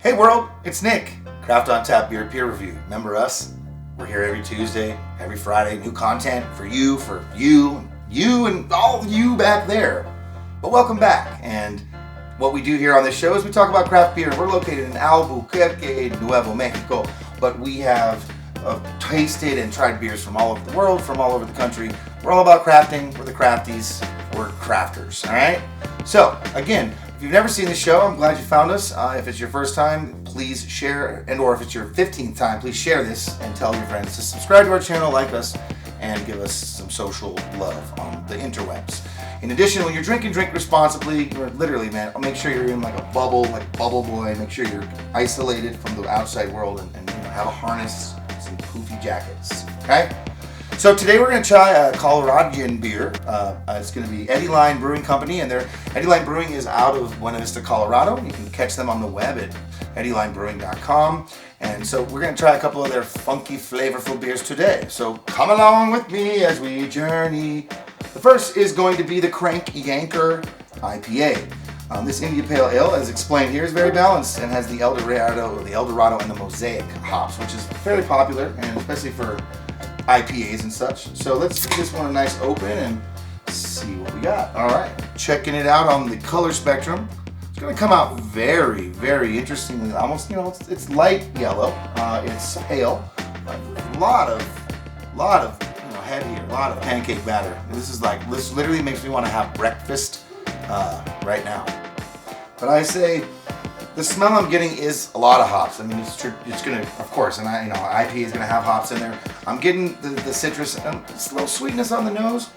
Hey world, it's Nick. Craft on Tap Beer Peer Review. Remember us? We're here every Tuesday, every Friday. New content for you, and all of you back there. But welcome back. And what we do here on this show is we talk about craft beer. We're located in Albuquerque, Nuevo Mexico, but we have tasted and tried beers from all over the world, from all over the country. We're all about crafting. We're the crafties. We're crafters. All right. So again, if you've never seen the show, I'm glad you found us. If it's your first time, please share, or if it's your 15th time, please share this and tell your friends to subscribe to our channel, like us, and give us some social love on the interwebs. In addition, when you're drinking, drink responsibly. Or literally, man, make sure you're in like a bubble, like Bubble Boy. Make sure you're isolated from the outside world and have a harness, some poofy jackets. Okay. So today we're going to try a Coloradoan beer. It's going to be Eddyline Brewing Company, and Eddyline Brewing is out of Buena Vista, Colorado. You can catch them on the web at eddylinebrewing.com. And so we're going to try a couple of their funky, flavorful beers today. So come along with me as we journey. The first is going to be the Crank Yanker IPA. This India Pale Ale, as explained here, is very balanced and has the Eldorado, and the Mosaic hops, which is fairly popular, and especially for IPAs and such. So let's give this one a nice open and see what we got. All right, checking it out on the color spectrum. It's going to come out very, very interestingly. Almost, it's light yellow. It's pale. A lot of head here. A lot of pancake batter. This literally makes me want to have breakfast right now. But I say, the smell I'm getting is a lot of hops. I mean, it's gonna, of course, and IPA is gonna have hops in there. I'm getting the citrus, and it's a little sweetness on the nose,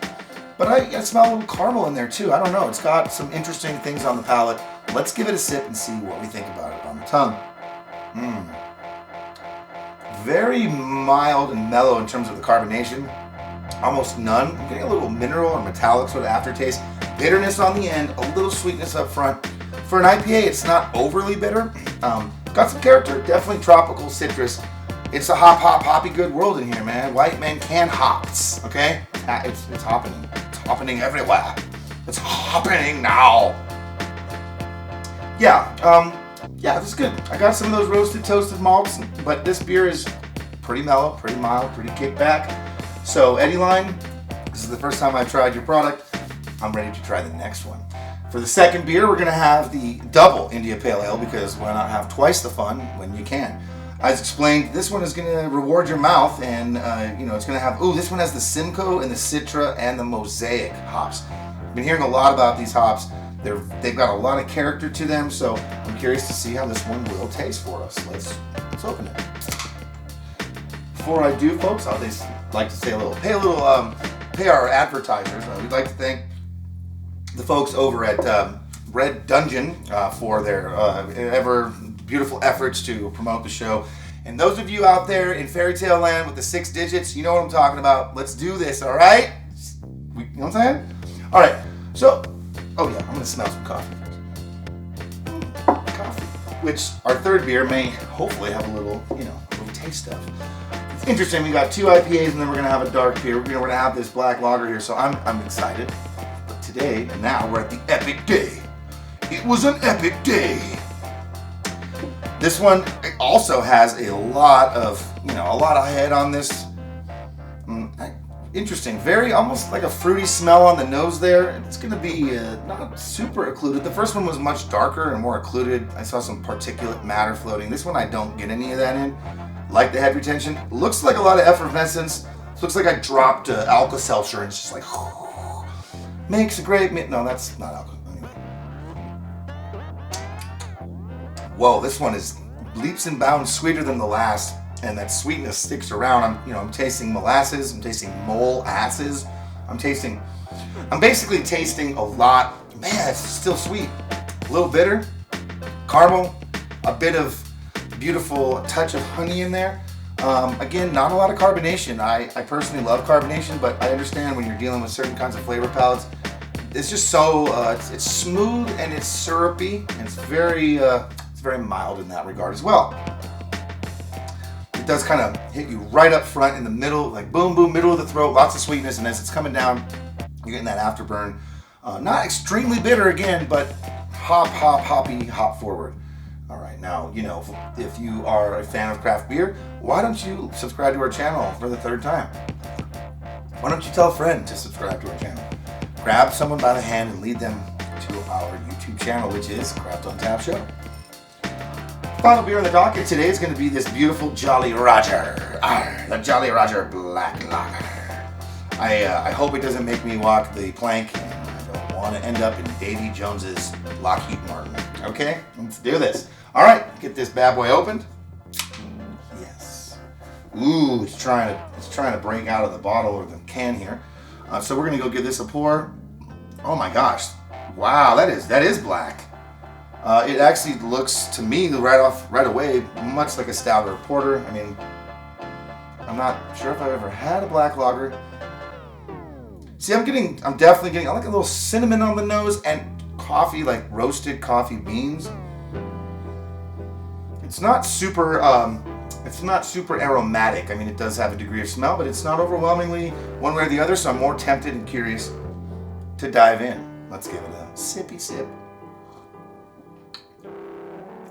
but I smell a little caramel in there too. I don't know. It's got some interesting things on the palate. Let's give it a sip and see what we think about it on the tongue. Very mild and mellow in terms of the carbonation. Almost none. I'm getting a little mineral or metallic sort of aftertaste. Bitterness on the end, a little sweetness up front. For an IPA, it's not overly bitter. Got some character, definitely tropical citrus. It's a hoppy good world in here, man. White men can hops, okay? It's happening. It's happening everywhere. It's happening now. Yeah, this is good. I got some of those roasted, toasted malts, but this beer is pretty mellow, pretty mild, pretty kicked back. So, Eddyline, this is the first time I've tried your product. I'm ready to try the next one. For the second beer, we're going to have the double India Pale Ale, because why not have twice the fun when you can? As explained, this one is going to reward your mouth, and it's going to have, this one has the Simcoe and the Citra and the Mosaic hops. I've been hearing a lot about these hops. They've got a lot of character to them, so I'm curious to see how this one will taste for us. Let's open it. Before I do, folks, I'll just like to say pay our advertisers. We'd like to thank the folks over at Red Dungeon for their ever beautiful efforts to promote the show. And those of you out there in fairy tale land with the 6 digits, you know what I'm talking about. Let's do this, all right? You know what I'm saying? All right. So, I'm going to smell some coffee. Coffee. Which our third beer may hopefully have a little taste of. It's interesting. We got 2 IPAs, and then we're going to have a dark beer. We're going to have this black lager here, so I'm excited. Today, and now we're at the epic day. It was an epic day. This one also has a lot of head on this. Interesting, very almost like a fruity smell on the nose there. It's going to be not super occluded. The first one was much darker and more occluded. I saw some particulate matter floating. This one I don't get any of that in. Like the head retention. Looks like a lot of effervescence. Looks like I dropped Alka-Seltzer and it's just like makes a great no, that's not alcohol. Anyway. Whoa, this one is leaps and bounds sweeter than the last, and that sweetness sticks around. I'm tasting molasses. I'm tasting molasses. I'm basically tasting a lot. Man, it's still sweet. A little bitter, caramel, a bit of beautiful touch of honey in there. Again, not a lot of carbonation. I personally love carbonation, but I understand when you're dealing with certain kinds of flavor palettes. It's just so it's smooth and it's syrupy, and it's very mild in that regard as well. It does kind of hit you right up front in the middle, like boom, boom, middle of the throat, lots of sweetness, and as it's coming down, you're getting that afterburn. Not extremely bitter again, but hoppy, hop forward. All right, now, you know, if you are a fan of craft beer, why don't you subscribe to our channel for the third time? Why don't you tell a friend to subscribe to our channel? Grab someone by the hand and lead them to our YouTube channel, which is Craft on Tap Show. Final beer on the docket today is going to be this beautiful Jolly Roger. The Jolly Roger Black Lager. I hope it doesn't make me walk the plank, and I don't want to end up in Davy Jones's Lockheed Martin. Okay, let's do this. All right, get this bad boy opened. Yes. Ooh, it's trying to break out of the bottle or the can here. So we're gonna go give this a pour. Oh my gosh! Wow, that is black. It actually looks to me right away much like a stout or a porter. I mean, I'm not sure if I've ever had a black lager. See, I'm definitely getting, I like a little cinnamon on the nose and coffee, like roasted coffee beans. It's not super aromatic. I mean, it does have a degree of smell, but it's not overwhelmingly one way or the other, so I'm more tempted and curious to dive in. Let's give it a sippy sip.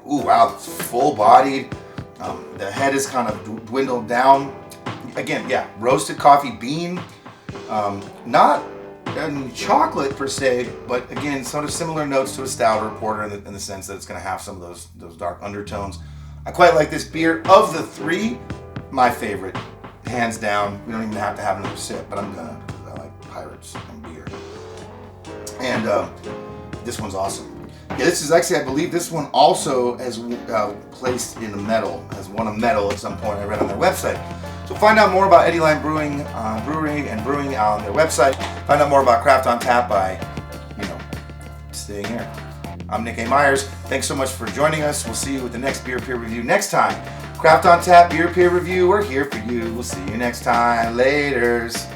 Ooh, wow, it's full-bodied. The head is kind of dwindled down. Again, yeah, roasted coffee bean. Not chocolate per se, but again, sort of similar notes to a stout or a porter in the sense that it's going to have some of those dark undertones. I quite like this beer. Of the three, my favorite, hands down. We don't even have to have another sip, but I'm gonna, because I like pirates and beer. And this one's awesome. Yeah, this is actually, I believe this one also has placed in a medal, has won a medal at some point. I read on their website. So find out more about Eddyline Brewing, Brewery and Brewing on their website. Find out more about Craft on Tap by, staying here. I'm Nick A. Myers. Thanks so much for joining us. We'll see you with the next beer peer review next time. Craft on Tap Beer Peer Review. We're here for you. We'll see you next time. Laters.